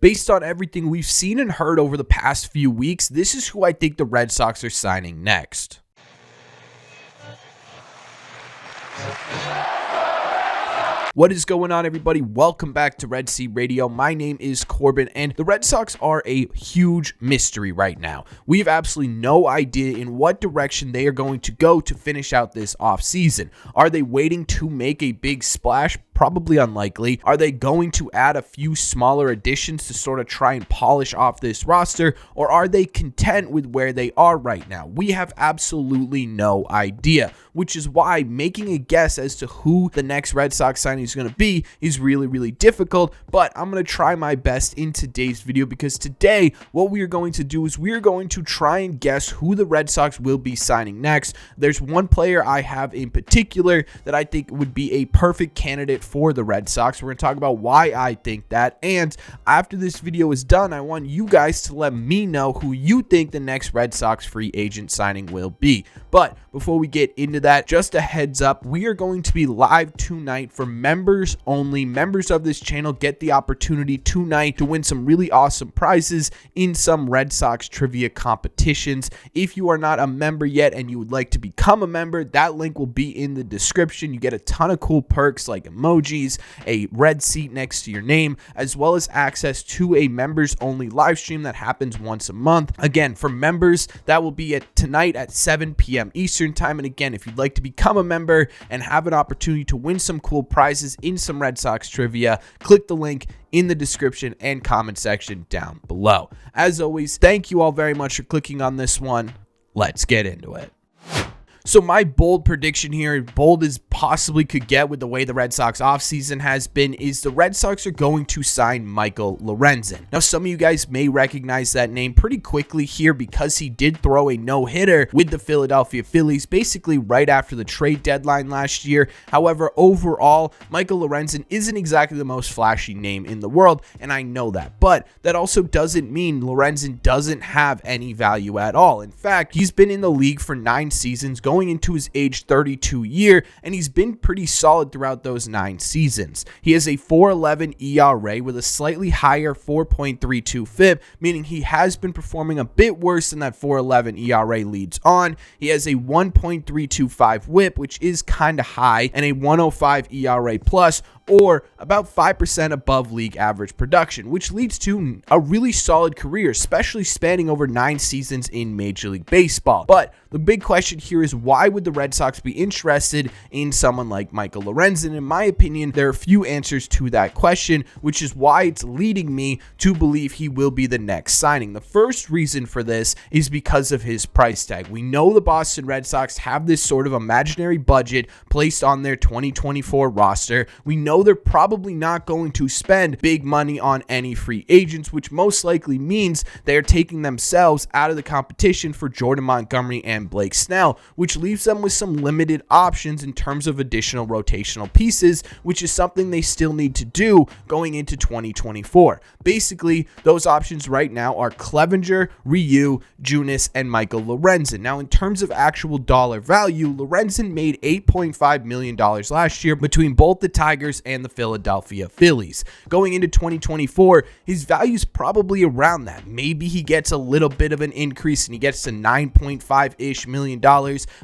Based on everything we've seen and heard over the past few weeks, this is who I think the Red Sox are signing next. What is going on, everybody? Welcome back to Red Sea Radio. My name is Corbin, and the Red Sox are a huge mystery right now. We have absolutely no idea in what direction they are going to go to finish out this offseason. Are they waiting to make a big splash? Probably unlikely. Are they going to add a few smaller additions to sort of try and polish off this roster, or are they content with where they are right now? We have absolutely no idea, which is why making a guess as to who the next Red Sox signing is going to be is really difficult, but I'm going to try my best in today's video, because today what we are going to do is we are going to try and guess who the Red Sox will be signing next. There's one player I have in particular that I think would be a perfect candidate for the Red Sox. We're going to talk about why I think that, and after this video is done, I want you guys to let me know who you think the next Red Sox free agent signing will be. But before we get into that, just a heads up, we are going to be live tonight for members only. Members of this channel get the opportunity tonight to win some really awesome prizes in some Red Sox trivia competitions. If you are not a member yet and you would like to become a member, that link will be in the description. You get a ton of cool perks like emojis, a red seat next to your name, as well as access to a members only live stream that happens once a month. Again, for members, that will be tonight at 7 p.m. Eastern time. And again, if you'd like to become a member and have an opportunity to win some cool prizes in some Red Sox trivia, click the link in the description and comment section down below. As always, thank you all very much for clicking on this one. Let's get into it. So my bold prediction here, bold as possibly could get with the way the Red Sox offseason has been, is the Red Sox are going to sign Michael Lorenzen. Now, some of you guys may recognize that name pretty quickly here because he did throw a no-hitter with the Philadelphia Phillies basically right after the trade deadline last year. However, overall, Michael Lorenzen isn't exactly the most flashy name in the world, and I know that. But that also doesn't mean Lorenzen doesn't have any value at all. In fact, he's been in the league for 9 seasons, going into his age 32 year, and he's been pretty solid throughout those 9 seasons. He has a 4.11 ERA with a slightly higher 4.32 FIP, meaning he has been performing a bit worse than that 4.11 ERA leads on. He has a 1.325 WHIP, which is kind of high, and a 1.05 ERA plus, or about 5% above league average production, which leads to a really solid career, especially spanning over 9 seasons in Major League Baseball. But the big question here is, why would the Red Sox be interested in someone like Michael Lorenzen? In my opinion, there are a few answers to that question, which is why it's leading me to believe he will be the next signing. The first reason for this is because of his price tag. We know the Boston Red Sox have this sort of imaginary budget placed on their 2024 roster. We know they're probably not going to spend big money on any free agents, which most likely means they're taking themselves out of the competition for Jordan Montgomery and Blake Snell, which leaves them with some limited options in terms of additional rotational pieces, which is something they still need to do going into 2024. Basically, those options right now are Clevenger, Ryu, Junis, and Michael Lorenzen. Now, in terms of actual dollar value, Lorenzen made $8.5 million last year between both the Tigers and the Philadelphia Phillies. Going into 2024, his value is probably around that. Maybe he gets a little bit of an increase and he gets to $9.5-ish million,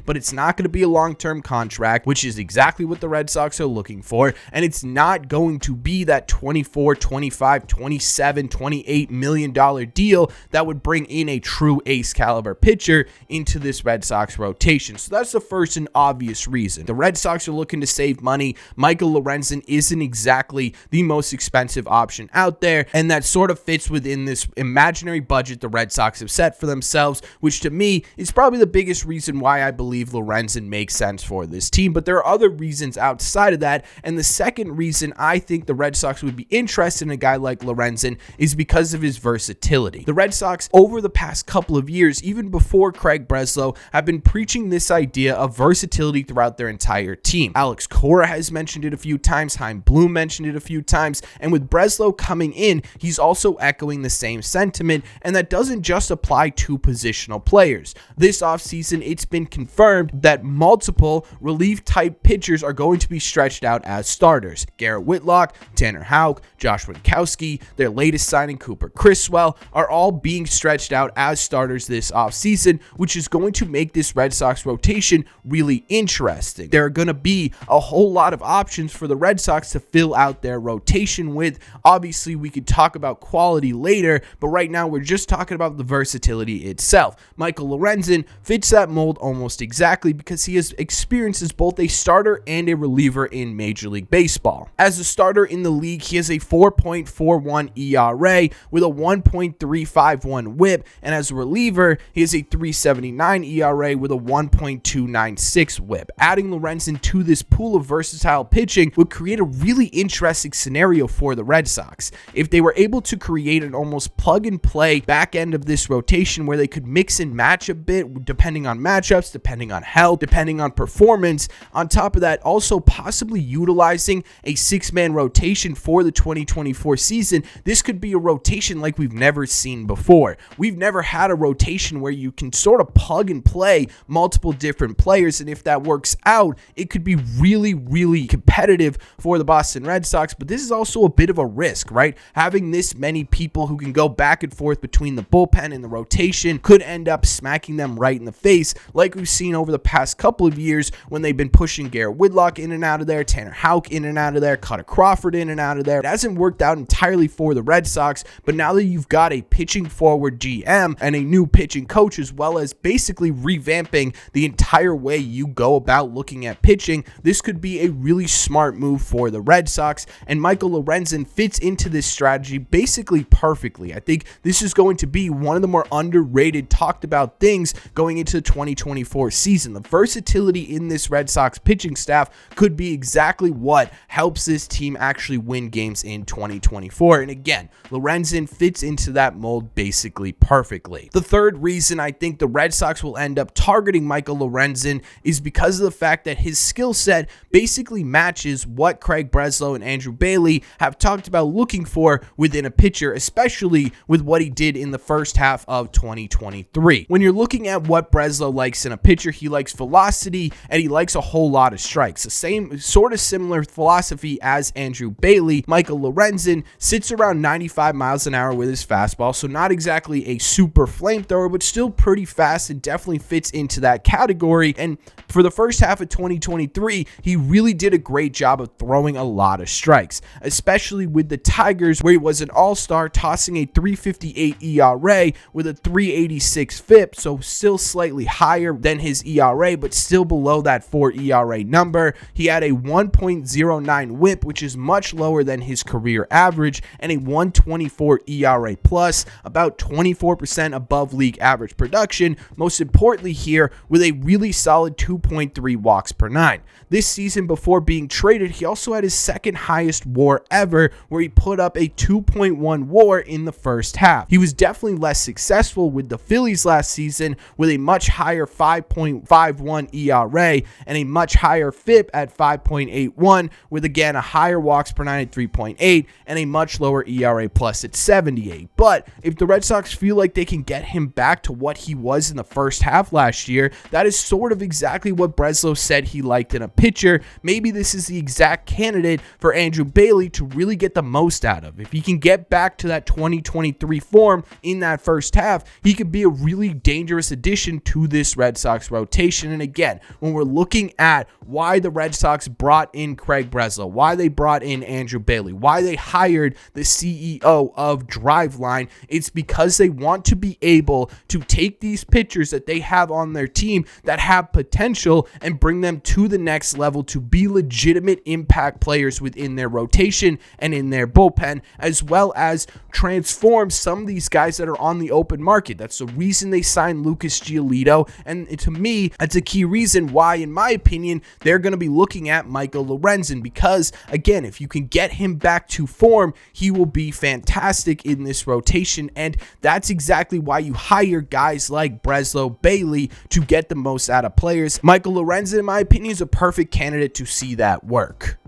but it's not going to be a long-term contract, which is exactly what the Red Sox are looking for, and it's not going to be that $24, $25, $27, $28 million deal that would bring in a true ace caliber pitcher into this Red Sox rotation. So that's the first and obvious reason. The Red Sox are looking to save money. Michael Lorenzen isn't exactly the most expensive option out there, and that sort of fits within this imaginary budget the Red Sox have set for themselves, which to me is probably the biggest reason why I believe Lorenzen makes sense for this team. But there are other reasons outside of that, and the second reason I think the Red Sox would be interested in a guy like Lorenzen is because of his versatility. The Red Sox, over the past couple of years, even before Craig Breslow, have been preaching this idea of versatility throughout their entire team. Alex Cora has mentioned it a few times, times. Chaim Bloom mentioned it a few times. And with Breslow coming in, he's also echoing the same sentiment. And that doesn't just apply to positional players. This offseason, it's been confirmed that multiple relief-type pitchers are going to be stretched out as starters. Garrett Whitlock, Tanner Houck, Josh Winkowski, their latest signing, Cooper Criswell, are all being stretched out as starters this offseason, which is going to make this Red Sox rotation really interesting. There are going to be a whole lot of options for the Red Sox to fill out their rotation with. Obviously, we could talk about quality later, but right now we're just talking about the versatility itself. Michael Lorenzen fits that mold almost exactly because he has experience as both a starter and a reliever in Major League Baseball. As a starter in the league, he has a 4.41 ERA with a 1.351 whip, and as a reliever, he has a 3.79 ERA with a 1.296 whip. Adding Lorenzen to this pool of versatile pitching would create a really interesting scenario for the Red Sox. If they were able to create an almost plug-and-play back end of this rotation where they could mix and match a bit depending on matchups, depending on health, depending on performance. On top of that, also possibly utilizing a six-man rotation for the 2024 season. This could be a rotation like we've never seen before. We've never had a rotation where you can sort of plug and play multiple different players, and if that works out, it could be really, really competitive for the Boston Red Sox, but this is also a bit of a risk, right? Having this many people who can go back and forth between the bullpen and the rotation could end up smacking them right in the face, like we've seen over the past couple of years when they've been pushing Garrett Whitlock in and out of there, Tanner Houck in and out of there, Cutter Crawford in and out of there. It hasn't worked out entirely for the Red Sox, but now that you've got a pitching forward GM and a new pitching coach, as well as basically revamping the entire way you go about looking at pitching, this could be a really smart move for the Red Sox, and Michael Lorenzen fits into this strategy basically perfectly. I think this is going to be one of the more underrated, talked about things going into the 2024 season. The versatility in this Red Sox pitching staff could be exactly what helps this team actually win games in 2024. And again, Lorenzen fits into that mold basically perfectly. The third reason I think the Red Sox will end up targeting Michael Lorenzen is because of the fact that his skill set basically matches what Craig Breslow and Andrew Bailey have talked about looking for within a pitcher, especially with what he did in the first half of 2023. When you're looking at what Breslow likes in a pitcher, he likes velocity and he likes a whole lot of strikes. The same sort of similar philosophy as Andrew Bailey. Michael Lorenzen sits around 95 miles an hour with his fastball, so not exactly a super flamethrower, but still pretty fast and definitely fits into that category. And for the first half of 2023, he really did a great job of throwing a lot of strikes, especially with the Tigers, where he was an all-star, tossing a 3.58 ERA with a 3.86 FIP, so still slightly higher than his ERA, but still below that 4 ERA number. He had a 1.09 whip, which is much lower than his career average, and a 1.24 ERA plus, about 24% above league average production. Most importantly here, with a really solid 2.3 walks per nine. This season, before being traded, he also had his second highest WAR ever, where he put up a 2.1 WAR in the first half. He was definitely less successful with the Phillies last season, with a much higher 5.51 ERA and a much higher FIP at 5.81, with again a higher walks per nine at 3.8 and a much lower ERA plus at 78. But if the Red Sox feel like they can get him back to what he was in the first half last year, that is sort of exactly what Breslow said he liked in a pitcher. Maybe this is the exact candidate for Andrew Bailey to really get the most out of. If he can get back to that 2023 form in that first half, he could be a really dangerous addition to this Red Sox rotation. And again, when we're looking at why the Red Sox brought in Craig Breslow, why they brought in Andrew Bailey, why they hired the CEO of Driveline, it's because they want to be able to take these pitchers that they have on their team that have potential and bring them to the next level to be legitimate impact players within their rotation and in their bullpen, as well as transform some of these guys that are on the open market. That's the reason they signed Lucas Giolito, and to me, that's a key reason why, in my opinion, they're going to be looking at Michael Lorenzen, because, again, if you can get him back to form, he will be fantastic in this rotation, and that's exactly why you hire guys like Breslow, Bailey to get the most out of players. Michael Lorenzen, in my opinion, is a perfect candidate to see that work.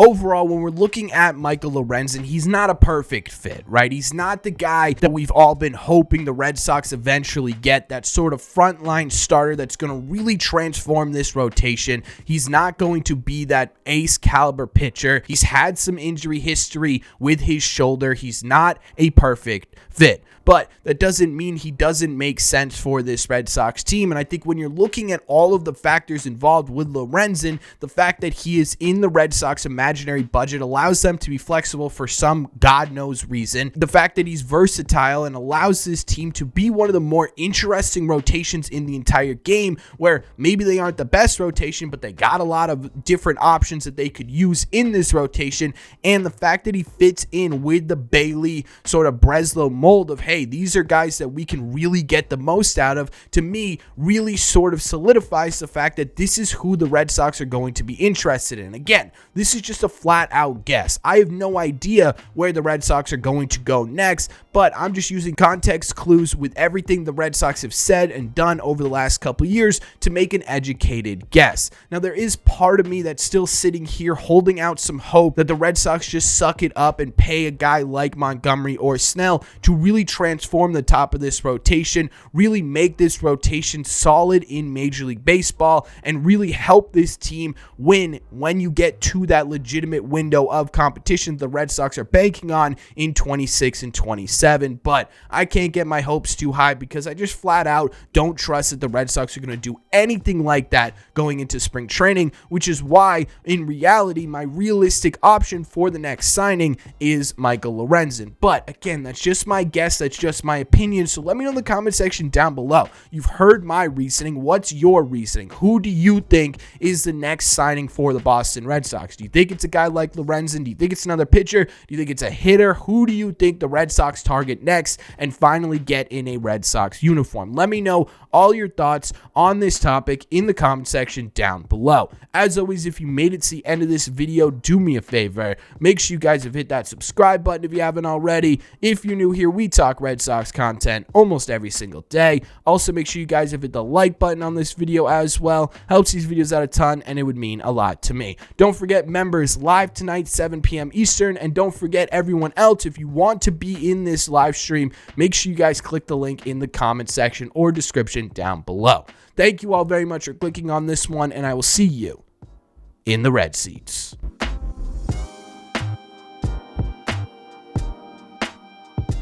overall, when we're looking at Michael Lorenzen, he's not a perfect fit, right? He's not the guy that we've all been hoping the Red Sox eventually get, that sort of frontline starter that's going to really transform this rotation. He's not going to be that ace caliber pitcher. He's had some injury history with his shoulder. He's not a perfect fit. But that doesn't mean he doesn't make sense for this Red Sox team. And I think when you're looking at all of the factors involved with Lorenzen, the fact that he is in the Red Sox imaginary budget allows them to be flexible for some God knows reason. The fact that he's versatile and allows this team to be one of the more interesting rotations in the entire game, where maybe they aren't the best rotation, but they got a lot of different options that they could use in this rotation. And the fact that he fits in with the Bailey sort of Breslow mold of, hey, these are guys that we can really get the most out of, to me, really sort of solidifies the fact that this is who the Red Sox are going to be interested in. Again, this is just a flat out guess. I have no idea where the Red Sox are going to go next, but I'm just using context clues with everything the Red Sox have said and done over the last couple of years to make an educated guess. Now, there is part of me that's still sitting here holding out some hope that the Red Sox just suck it up and pay a guy like Montgomery or Snell to really transform the top of this rotation, really make this rotation solid in Major League Baseball, and really help this team win when you get to that legitimate window of competition the Red Sox are banking on in 26 and 27. But I can't get my hopes too high because I just flat out don't trust that the Red Sox are going to do anything like that going into spring training, which is why, in reality, my realistic option for the next signing is Michael Lorenzen. But again, that's just my guess. That's just my opinion. So let me know in the comment section down below. You've heard my reasoning. What's your reasoning? Who do you think is the next signing for the Boston Red Sox? Do you think it's a guy like Lorenzen? Do you think it's another pitcher? Do you think it's a hitter? Who do you think the Red Sox target next and finally get in a Red Sox uniform? Let me know all your thoughts on this topic in the comment section down below. As always, if you made it to the end of this video, do me a favor. Make sure you guys have hit that subscribe button if you haven't already. If you're new here, we talk Red Sox content almost every single day. Also, make sure you guys have hit the like button on this video as well. Helps these videos out a ton, and it would mean a lot to me. Don't forget, members live tonight, 7 p.m. Eastern, and don't forget everyone else, if you want to be in this live stream, make sure you guys click the link in the comment section or description down below. Thank you all very much for clicking on this one, and I will see you in the red seats.